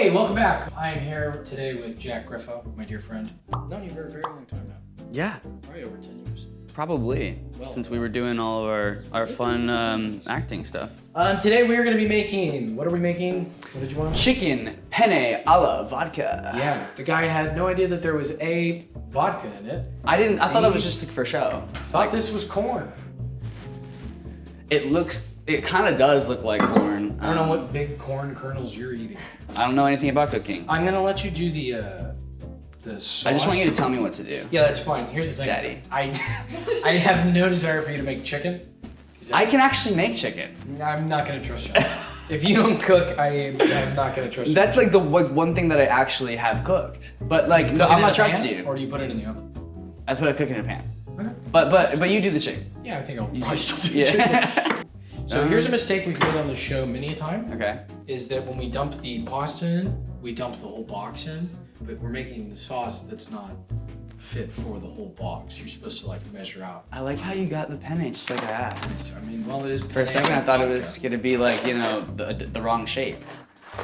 Hey, welcome back. I am here today with Jack Griffo, my dear friend. Known you for a very long time now. Yeah. Probably over 10 years. Probably, since we were doing all of our fun acting stuff. Today we are going to be making, what are we making? What did you want? Chicken, penne, alla, vodka. Yeah, the guy had no idea that there was a vodka in it. I thought that was just like for show. Thought this was corn. It kind of does look like corn. I don't know what big corn kernels you're eating. I don't know anything about cooking. I'm going to let you do the sauce. I just want you to tell me what to do. Yeah, that's fine. Here's the thing. Daddy. I have no desire for you to make chicken. I can actually make chicken. I'm not going to trust you. If you don't cook, I'm not going to trust you. That's like the one thing that I actually have cooked. But like, no, I'm not trusting you. Or do you put it in the oven? I put a cook in a pan. Okay. But you do the chicken. Yeah, I think I'll probably still do the chicken. So here's a mistake we've made on the show many a time. Okay. Is that when we dump the pasta in, we dump the whole box in, but we're making the sauce that's not fit for the whole box. You're supposed to like measure out. I like how you got the penne just like I asked. So, I mean, well, it is. For a second, I thought it was gonna be like, you know, the wrong shape.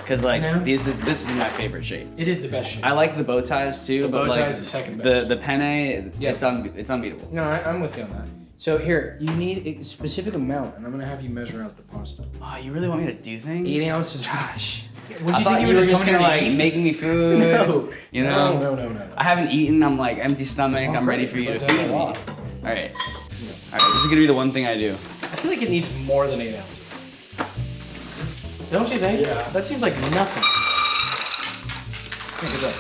Cause like No. this is my favorite shape. It is the best shape. I like the bow ties too, The but bow like tie is the second best. the penne, Yeah. it's unbeatable. No, I'm with you on that. So here, you need a specific amount, and I'm gonna have you measure out the pasta. Oh, you really want me to do things? 8 ounces. Gosh. What I thought you were just gonna like making me food. No. You know? No. I haven't eaten. I'm like empty stomach. I'm ready for you to feed me. All right. This is gonna be the one thing I do. I feel like it needs more than 8 ounces. Don't you think? Yeah. That seems like nothing. Look at that.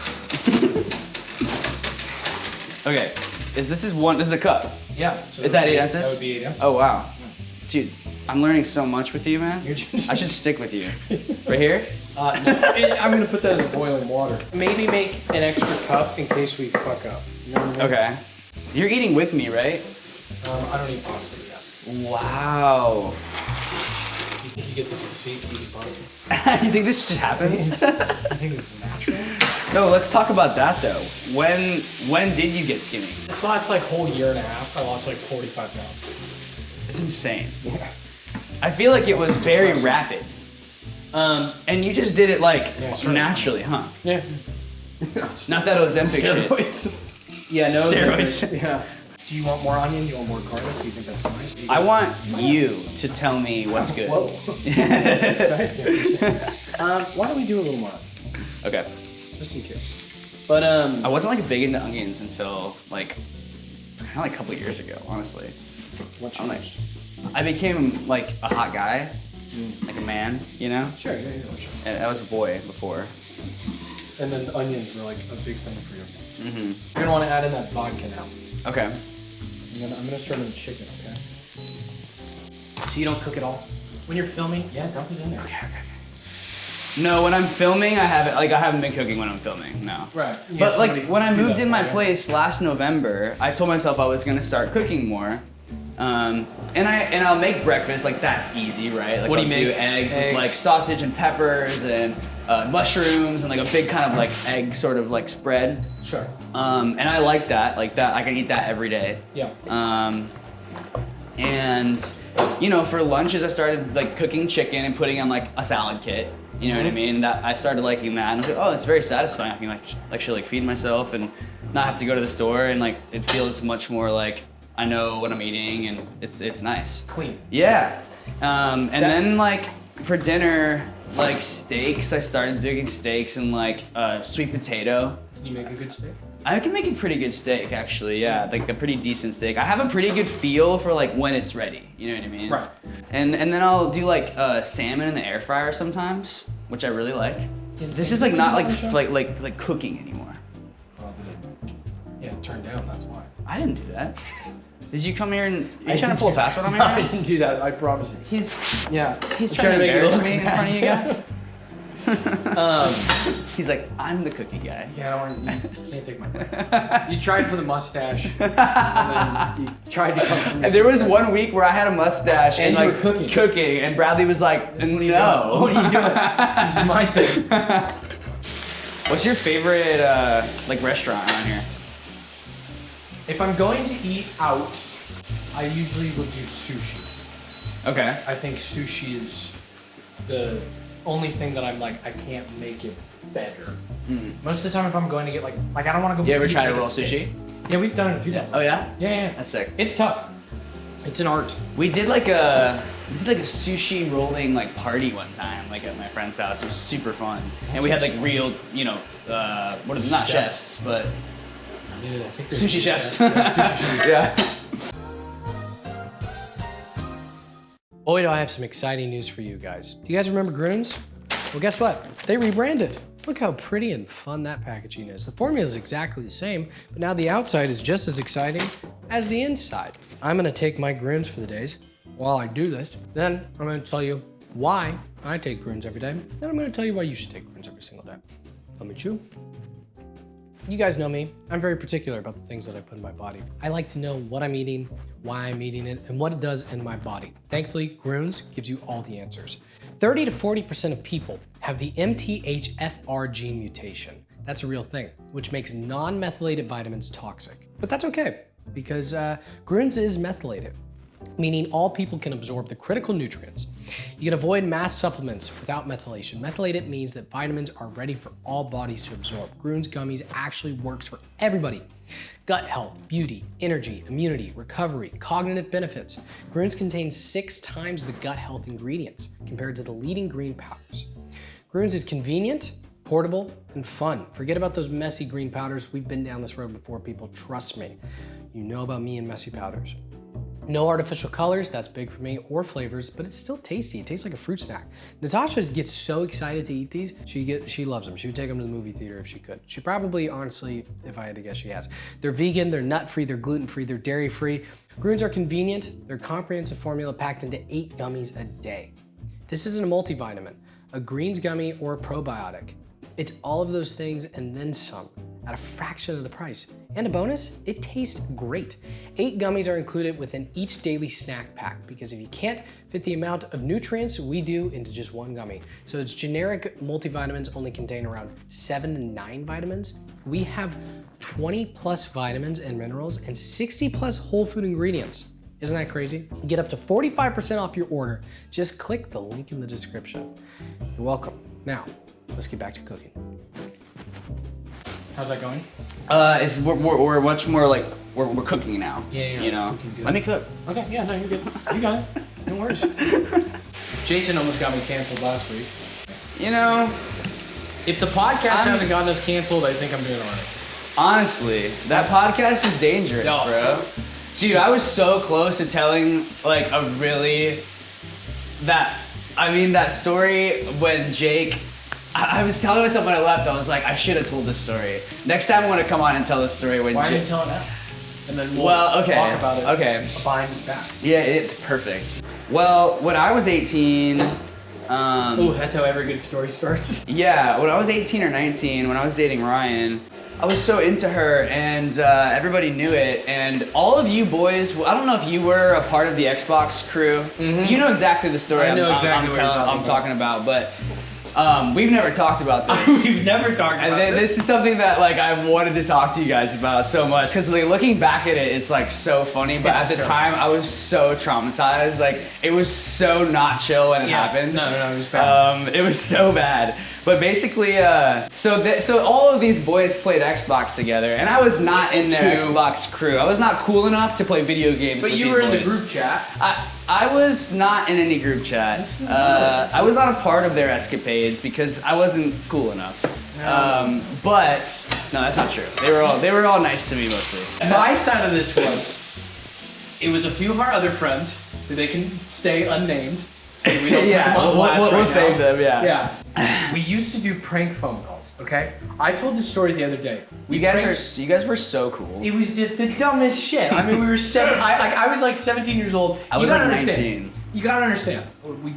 Okay. This is a cup. Yeah. So Is that 8 ounces? That would be 8 ounces. Oh wow. Dude, I'm learning so much with you, man. I should stick with you. Right here? No, I'm gonna put that in the boiling water. Maybe make an extra cup in case we fuck up. You know what I mean? Okay. You're eating with me, right? I don't eat pasta yet. Wow. You think you get this receipt to eat pasta? You think this just happens? I think it's natural. No, let's talk about that though. When did you get skinny? This last like whole year and a half, I lost like 45 pounds. It's insane. Yeah. I feel like it was very rapid. And you just did it like naturally, huh? Yeah. Not that Ozempic shit. Steroids. Yeah, no. Steroids. Yeah. Do you want more onion? Do you want more garlic? Do you think that's fine? I want you to tell me what's good. Whoa. Why don't we do a little more? Okay. Just in case. But I wasn't like big into onions until like kind of like a couple years ago, honestly. What's I'm like, I became like a hot guy, like a man, you know? Sure, yeah. And I was a boy before. And then onions were like a big thing for you. Mm-hmm. You're gonna want to add in that vodka now. Okay. I'm gonna start in the chicken, okay? So you don't cook it all? When you're filming, yeah, dump it in there. Okay. No, when I'm filming, I haven't been cooking when I'm filming, no. Right. But like when I moved in my place last November, I told myself I was gonna start cooking more. And I'll make breakfast, like that's easy, right? Like what do you do make? eggs with like sausage and peppers and mushrooms and like a big kind of like egg sort of like spread. Sure. And I like that I can eat that every day. Yeah. And you know, for lunches I started like cooking chicken and putting on like a salad kit. You know what I mean? That I started liking that, and I was like, oh, it's very satisfying. I can actually feed myself and not have to go to the store, and like it feels much more like I know what I'm eating, and it's nice. Clean. Yeah. And then like for dinner, like steaks. I started doing steaks and like sweet potato. Can you make a good steak? I can make a pretty good steak, actually, yeah, like a pretty decent steak. I have a pretty good feel for like when it's ready, you know what I mean? Right. And then I'll do like salmon in the air fryer sometimes, which I really like. This is like not like cooking anymore. Oh, yeah, it turned down, that's why. I didn't do that. Did you come here and are you trying to pull a fast one on me? I didn't do that, I promise you. He's trying trying to make it embarrass look me in bad. front of you guys. He's like, I'm the cookie guy. Yeah, I don't want you can't take my break. You tried for the mustache, and then you tried to come for me. And there was one week where I had a mustache And and you like were cooking. and Bradley was like, What are you no. doing? What are you doing? This is my thing. What's your favorite like restaurant around here? If I'm going to eat out, I usually would do sushi. Okay. I think sushi is the only thing that I'm like, I can't make it better. Most of the time if I'm going to get like I don't want to go. You ever try to like roll sushi? Yeah, we've done it a few times. Oh yeah? Yeah. That's sick. It's tough. It's an art. We did like a sushi rolling like party one time, like at my friend's house. It was super fun. And we had like real, you know, what are they? Not chefs, but Yeah, I think they're sushi chefs. Yeah, sushi chefs. Yeah. Boy, do I have some exciting news for you guys. Do you guys remember Groons? Well, guess what? They rebranded. Look how pretty and fun that packaging is. The formula is exactly the same, but now the outside is just as exciting as the inside. I'm gonna take my Groons for the days. While I do this, then I'm gonna tell you why I take Groons every day. Then I'm gonna tell you why you should take Groons every single day. Let me chew. You guys know me. I'm very particular about the things that I put in my body. I like to know what I'm eating, why I'm eating it, and what it does in my body. Thankfully, Groons gives you all the answers. 30 to 40% of people have the MTHFR gene mutation. That's a real thing, which makes non-methylated vitamins toxic. But that's okay, because Groons is methylated, meaning all people can absorb the critical nutrients. You can avoid mass supplements without methylation. Methylated means that vitamins are ready for all bodies to absorb. Groons gummies actually works for everybody. Gut health, beauty, energy, immunity, recovery, cognitive benefits. Groons contains 6 times the gut health ingredients compared to the leading green powders. Groons is convenient, portable, and fun. Forget about those messy green powders. We've been down this road before, people, trust me. You know about me and messy powders. No artificial colors, that's big for me, or flavors, but it's still tasty. It tastes like a fruit snack. Natasha gets so excited to eat these, she loves them. She would take them to the movie theater if she could. She probably, honestly, if I had to guess, she has. They're vegan, they're nut-free, they're gluten-free, they're dairy-free. Groons are convenient, they're comprehensive formula packed into 8 gummies a day. This isn't a multivitamin, a greens gummy, or a probiotic. It's all of those things and then some at a fraction of the price. And a bonus, it tastes great. 8 gummies are included within each daily snack pack because if you can't fit the amount of nutrients we do into just 1 gummy, so it's generic multivitamins only contain around 7 to 9 vitamins. We have 20 plus vitamins and minerals and 60 plus whole food ingredients. Isn't that crazy? Get up to 45% off your order. Just click the link in the description. You're welcome. Now, let's get back to cooking. How's that going? We're much more like we're cooking now. Yeah, you know. cooking good. Let me cook. Okay, yeah, no, you're good. You got it. No worries. Jason almost got me canceled last week. You know, if the podcast hasn't gotten us canceled, I think I'm doing all right. honestly, that podcast is dangerous, No. bro. Dude, I was so close to telling like that story when Jake. I was telling myself when I left, I was like, I should have told this story. Next time I want to come on and tell this story when Why are you Jake. telling that? And then we'll Well, okay. talk about it Okay. behind his back. Yeah, it's perfect. Well, when I was 18, Ooh, that's how every good story starts. yeah, when I was 18 or 19, when I was dating Ryan, I was so into her and everybody knew it. And all of you boys, I don't know if you were a part of the Xbox crew. Mhm. You know exactly the story I know exactly what you're I'm talking talking about, but we've never talked about this. You've never talked about And this is something that like I wanted to talk to you guys about so much because like looking back at it, it's like so funny. But at the time, I was so traumatized. Like it was so not chill when it happened. No, it was bad. It was so bad. But basically, so all of these boys played Xbox together, and I was not in their Xbox crew. I was not cool enough to play video games. But with you these were in the boys. group chat. I was not in any group chat. I was not a part of their escapades because I wasn't cool enough. But no, that's not true. They were all nice to me mostly. My side of this it was a few of our other friends who they can stay unnamed. So we don't Yeah, put them on blast we'll right save now. them. Yeah. Yeah. We used to do prank phone calls, okay? I told this story the other day. You guys were so cool. It was just the dumbest shit. I mean, we were I was like 17 years old. I was You gotta like understand. 19. You gotta understand.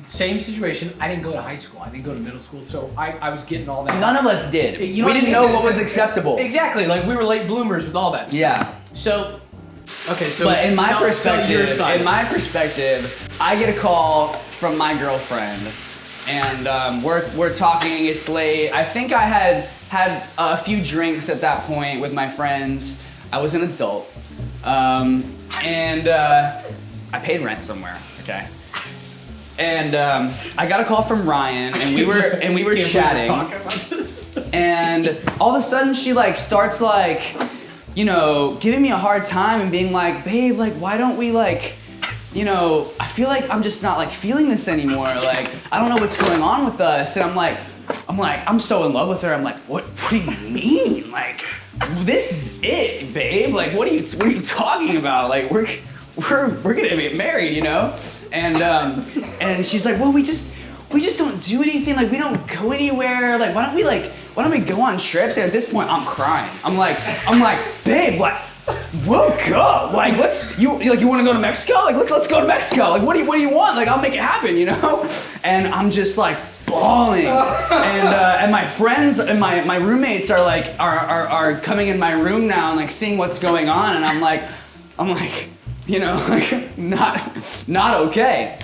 Same situation. I didn't go to high school. I didn't go to middle school, so I was getting all that. None of us did. You know We what I didn't mean? know what was acceptable. Exactly. Like we were late bloomers with all that stuff. Yeah. So, okay. So, But in my tell your perspective, side. I get a call from my girlfriend, and we're talking. It's late. I think I had a few drinks at that point with my friends. I was an adult, and I paid rent somewhere. Okay. And I got a call from Ryan, and we were chatting. And all of a sudden, she like starts like, you know, giving me a hard time and being like, babe, like, why don't we like, you know, I feel like I'm just not like feeling this anymore. Like, I don't know what's going on with us. And I'm so in love with her. I'm like, what do you mean? Like, this is it, babe. Like, what are you talking about? Like, we're gonna get married, you know? And she's like, well, we just don't do anything. Like, we don't go anywhere. Like, why don't we go on trips? And at this point, I'm crying. I'm like, babe, like, we'll go. Like, you want to go to Mexico? Like, let's go to Mexico. Like, what do you want? Like, I'll make it happen, you know? And I'm just like bawling. And my friends and my roommates are like are coming in my room now and like seeing what's going on. And I'm like, you know, like not okay.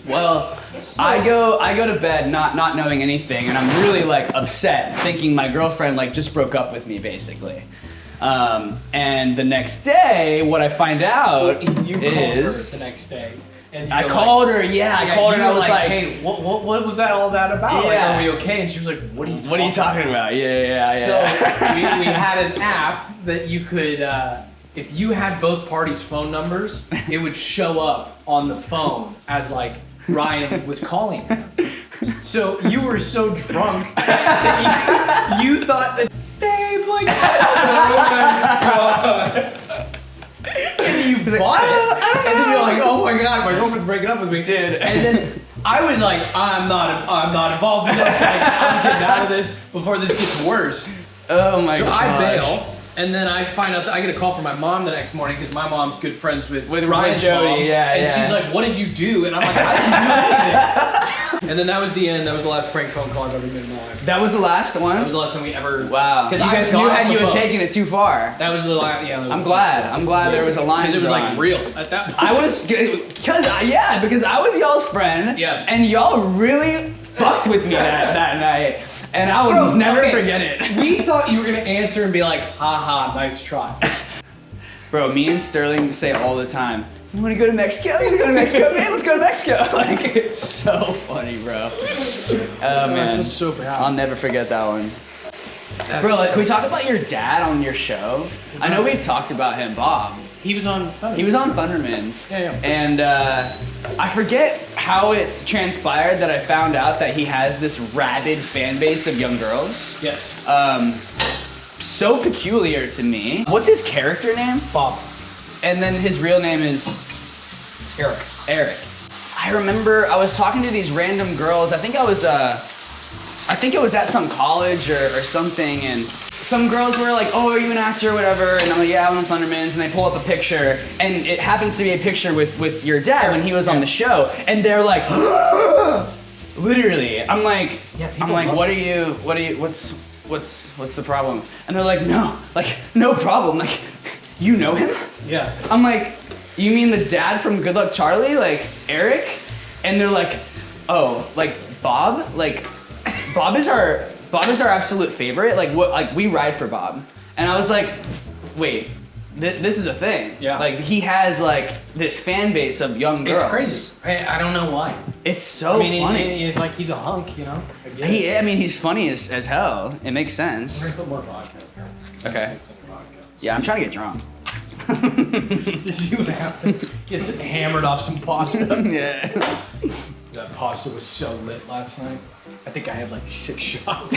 Well, I go to bed not knowing anything, and I'm really like upset, thinking my girlfriend like just broke up with me basically. And the next day, what I find out you is called her the next day. And I called her. Yeah, I called her and I was like, hey, what was that all that about? Yeah. Like, are we okay? And she was like, what are you talking about? Yeah. So we had an app that you could, if you had both parties' phone numbers, it would show up on the phone as like Ryan was calling him. So you were so drunk that you thought that, babe, like, and you bought it, and then you're like, oh my god, my girlfriend's breaking up with me, dude. And then I was like, I'm not involved in this. Like, I'm getting out of this before this gets worse. Oh my god. So I bail, and then I find out that I get a call from my mom the next morning because my mom's good friends with Ryan's Jody, mom, and she's like, "What did you do?" And I'm like, "I didn't do anything." And then that was the end. That was the last prank phone call I've ever made in my life. That was the last one? That was the last time we ever. Wow. Because you guys knew how you had taken it too far. That was the last. Yeah. I'm glad there was a line. Because it was like real at that point. I was because I was y'all's friend. Yeah. And y'all really fucked with me that night. And I would never forget it. We thought you were gonna answer and be like, haha, nice try. Bro, me and Sterling say all the time, you wanna go to Mexico? You wanna go to Mexico? Man, let's go to Mexico. Like, it's so funny, bro. Oh man, so bad. I'll never forget that one. Bro, Can we talk about your dad on your show? I know we've talked about him, Bob. He was on Thundermans. Yeah. And I forget how it transpired that I found out that he has this rabid fan base of young girls. Yes. So peculiar to me. What's his character name? Bob. And then his real name is Eric. I remember I was talking to these random girls. I think it was at some college or something, and some girls were like, oh, are you an actor or whatever? And I'm like, yeah, I'm on Thundermans. And they pull up a picture, and it happens to be a picture with your dad when he was on the show. And they're like, literally. I'm like, what's the problem? And they're like, no problem. Like, you know him? Yeah. I'm like, you mean the dad from Good Luck Charlie? Like, Eric? And they're like, oh, like Bob? Like, Bob is our absolute favorite. Like we ride for Bob. And I was like, wait, this is a thing. Yeah. Like he has like this fan base of young girls. It's crazy. I don't know why. It's so funny. He's like, he's a hunk, you know? He's funny as hell. It makes sense. We're gonna put more vodka in here. Okay. Yeah, I'm trying to get drunk. Just see what happens. Gets hammered off some pasta. Yeah. That pasta was so lit last night. I think I had like 6 shots.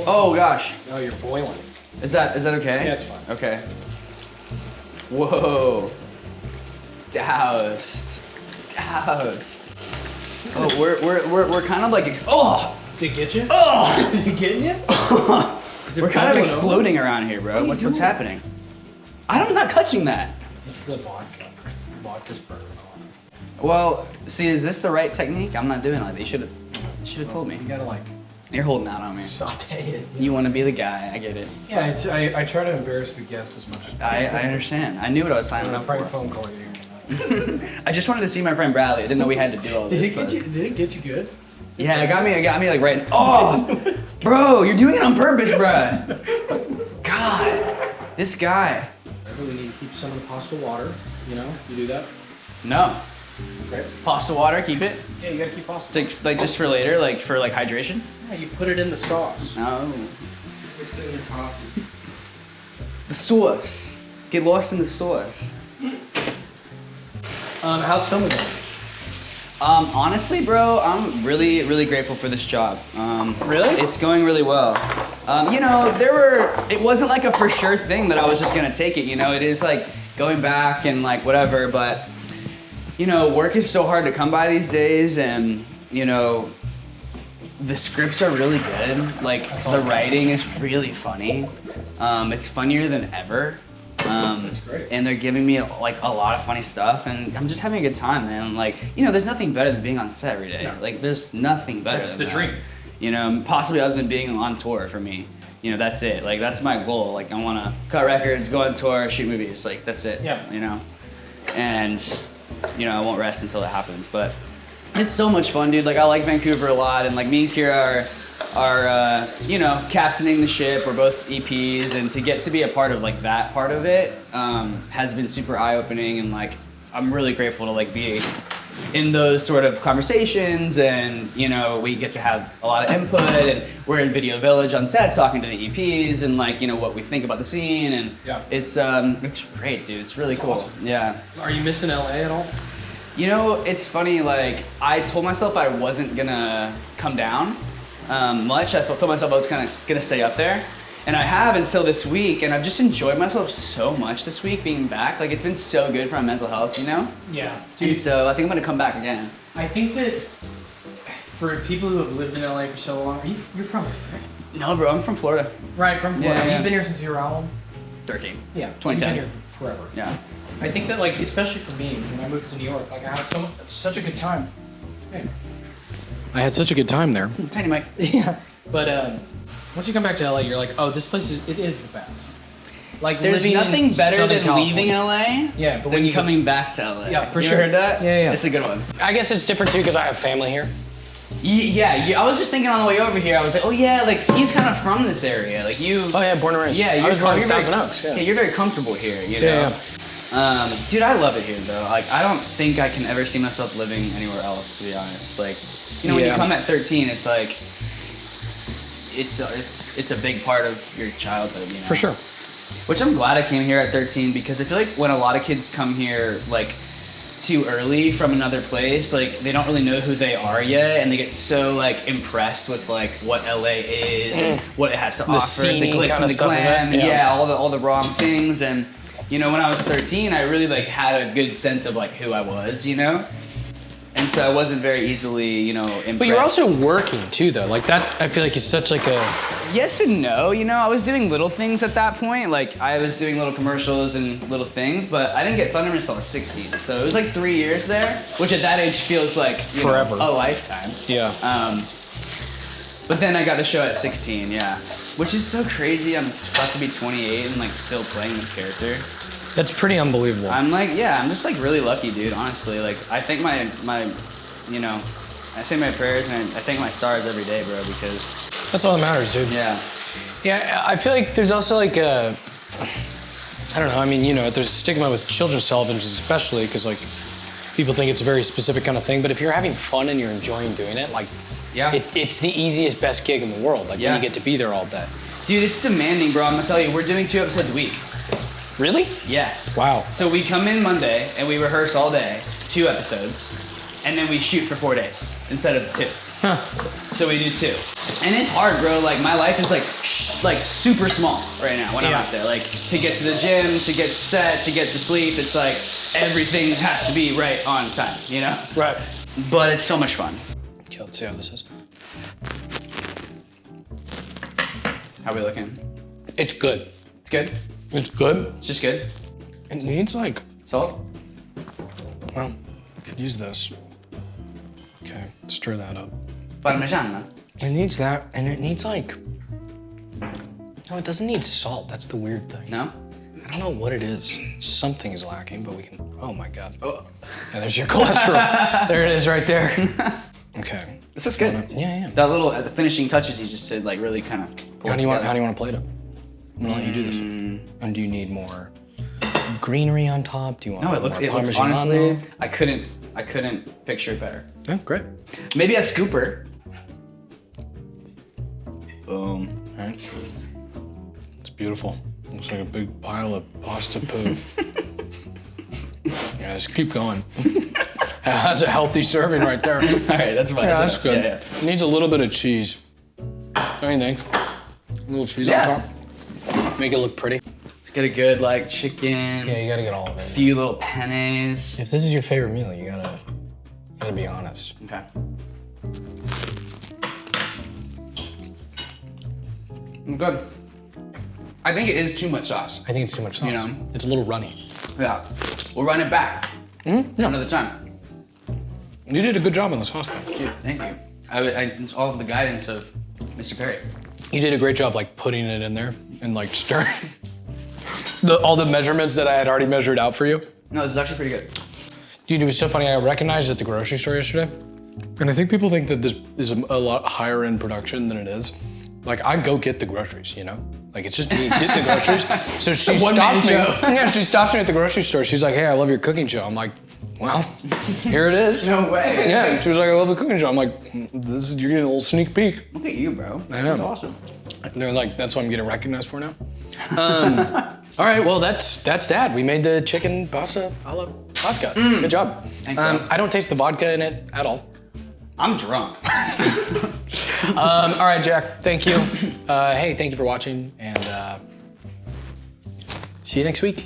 Oh gosh. Oh, you're boiling. Is that okay? Yeah, it's fine. Okay. Whoa. Doused. Oh, we're kind of like Did it get you? Oh! Is it getting you? We're kind of exploding around here, bro. What's happening? I'm not touching that. It's the vodka. It's the vodka's burning on. Well, see, is this the right technique? I'm not doing it like that. You should have told me. You gotta like You're holding out on me. saute it. You want to be the guy. I get it. Yeah, I try to embarrass the guests as much as possible. I understand. I knew what I was signing up Prank for. phone call you. I just wanted to see my friend Bradley. I didn't know we had to do all this. Did it get you good? Yeah, it got me like right. Oh, bro, you're doing it on purpose, bruh. God, this guy. I really need to keep some of the pasta water. You know, you do that. No. Right. Pasta water, keep it. Yeah, you gotta keep pasta. Like just for later, like for like hydration. Yeah, you put it in the sauce. Oh. It's in your coffee. The sauce. Get lost in the sauce. How's filming going? Honestly, bro, I'm really, really grateful for this job. Really? It's going really well. You know, it wasn't like a for sure thing that I was just gonna take it, you know? It is like going back and like whatever, but you know, work is so hard to come by these days, and you know, the scripts are really good. Like the writing is really funny. It's funnier than ever. That's great. And they're giving me like a lot of funny stuff, and I'm just having a good time, man. Like, you know, there's nothing better than being on set every day. No. Like, there's nothing better. That's than the that. dream. You know, possibly other than being on tour for me. You know, that's it. Like, that's my goal. Like, I want to cut records, go on tour, shoot movies. Like, that's it. Yeah. You know, and you know, I won't rest until it happens. But it's so much fun, dude. Like, I like Vancouver a lot, and like me and Kira are you know, captaining the ship. We're both EPs, and to get to be a part of like that part of it has been super eye-opening, and like I'm really grateful to like be in those sort of conversations, and you know, we get to have a lot of input, and we're in Video Village on set talking to the EPs and like, you know, what we think about the scene, and Yeah. it's great, dude. It's really cool. awesome. Yeah. Are you missing LA at all? You know, it's funny, like, I told myself I wasn't gonna come down much. I told myself I was kind of gonna stay up there. And I have until this week, and I've just enjoyed myself so much this week being back. Like, it's been so good for my mental health, you know? Yeah. And so I think I'm gonna come back again. I think that for people who have lived in LA for so long, you're from here, right? No, bro, I'm from Florida. Right, from Florida. Yeah. You've been here since you were how old? 13. Yeah, so you've 2010. been here forever. Yeah. I think that, like, especially for me, when I moved to New York, like, I had such a good time. Hey. I had such a good time there. Tiny Mike. Yeah. But once you come back to LA, you're like, oh, this place is the best. Like, There's living nothing in better Southern than California. leaving LA Yeah, but than when you coming back to LA. Yeah, for You sure. heard that? Yeah, yeah. It's a good one. I guess it's different too because I have family here. Yeah, I was just thinking on the way over here, I was like, oh yeah, like he's kind of from this area. Like you. Oh yeah, born and raised. Yeah, I was born in very- Thousand Oaks. Yeah. you're very comfortable here, you know? Yeah, Dude, I love it here though. Like, I don't think I can ever see myself living anywhere else, to be honest. Like, you know, when you Yeah. come at 13, it's like, it's a big part of your childhood, you know? For sure. Which I'm glad I came here at 13, because I feel like when a lot of kids come here, like, too early from another place, like they don't really know who they are yet, and they get so like impressed with like what LA is and what it has to offer, the sceney glitz kinda and the stuff of it, glam, and yeah. yeah, all the wrong things. And you know, when I was 13, I really like had a good sense of like who I was, you know, and so I wasn't very easily, you know, impressed. But you're also working too, though. Like that, I feel like is such like a. Yes and no, you know, I was doing little things at that point. Like, I was doing little commercials and little things, but I didn't get Thunderman until I was 16. So it was like 3 years there, which at that age feels like, you know, Forever. a lifetime. Yeah. But then I got the show at 16, yeah. Which is so crazy. I'm about to be 28 and like still playing this character. That's pretty unbelievable. I'm like, yeah, I'm just like really lucky, dude, honestly. Like, I thank my, you know, I say my prayers and I thank my stars every day, bro, because That's all that matters, dude. yeah. Yeah, I feel like there's also like a, I don't know, I mean, you know, there's a stigma with children's television especially because like people think it's a very specific kind of thing, but if you're having fun and you're enjoying doing it, like Yeah. it's the easiest, best gig in the world, like Yeah. when you get to be there all day. Dude, it's demanding, bro. I'm gonna tell you, we're doing 2 episodes a week. Really? Yeah. Wow. So we come in Monday and we rehearse all day, 2 episodes, and then we shoot for 4 days instead of 2. Huh. So we do 2. And it's hard, bro. Like, my life is like super small right now when I'm Yeah. out there. Like, to get to the gym, to get to set, to get to sleep, it's like everything has to be right on time, you know? Right. But it's so much fun. Okay, let's see how this is. How we looking? It's good. It's good? It's good. It's just good? It needs like, Salt? well, I could use this. Okay, stir that up. Parmigiana? It needs that, and it needs like, no, it doesn't need salt. That's the weird thing. No? I don't know what it is. Something is lacking, but we can, oh my God. Oh. Yeah, there's your cholesterol. There it is right there. Okay. This is good. Yeah, yeah. That little the finishing touches you just did, like, really kind of pull How it do you want together. to plate it? I'm gonna let you do this. And do you need more greenery on top? Do you want No, more it looks Parmesan? honestly, I couldn't I couldn't picture it better. Yeah, great. Maybe a scooper. Boom. All right. It's beautiful. Looks like a big pile of pasta poo. Yeah, just keep going. That's a healthy serving right there. All right, that's fine. Yeah, that's good. Yeah. It needs a little bit of cheese. Don't you think? A little cheese on top. Make it look pretty. Let's get a good like chicken. Yeah, you gotta get all of it. A few little pennes. If this is your favorite meal, you gotta be honest. Okay. Good. I think it is too much sauce. I think it's too much sauce. You know? It's a little runny. Yeah. We'll run it back. Another time. You did a good job on the sauce though. Dude, thank you. It's all of the guidance of Mr. Perry. You did a great job like putting it in there and like stirring. All the measurements that I had already measured out for you. No, this is actually pretty good. Dude, it was so funny. I recognized at the grocery store yesterday, and I think people think that this is a lot higher in production than it is. Like, I go get the groceries, you know? Like, it's just me getting the groceries. So she stops me. Yeah, she stops me at the grocery store. She's like, hey, I love your cooking show. I'm like, well, here it is. No way. Yeah, and she was like, I love the cooking show. I'm like, you're getting a little sneak peek. Look at you, bro. I know. That's awesome. They're like, that's what I'm getting recognized for now. All right, well, that's that. We made the chicken pasta alla vodka. Good job. Thank you. I don't taste the vodka in it at all. I'm drunk. All right, Jack, thank you. Hey, thank you for watching, and see you next week.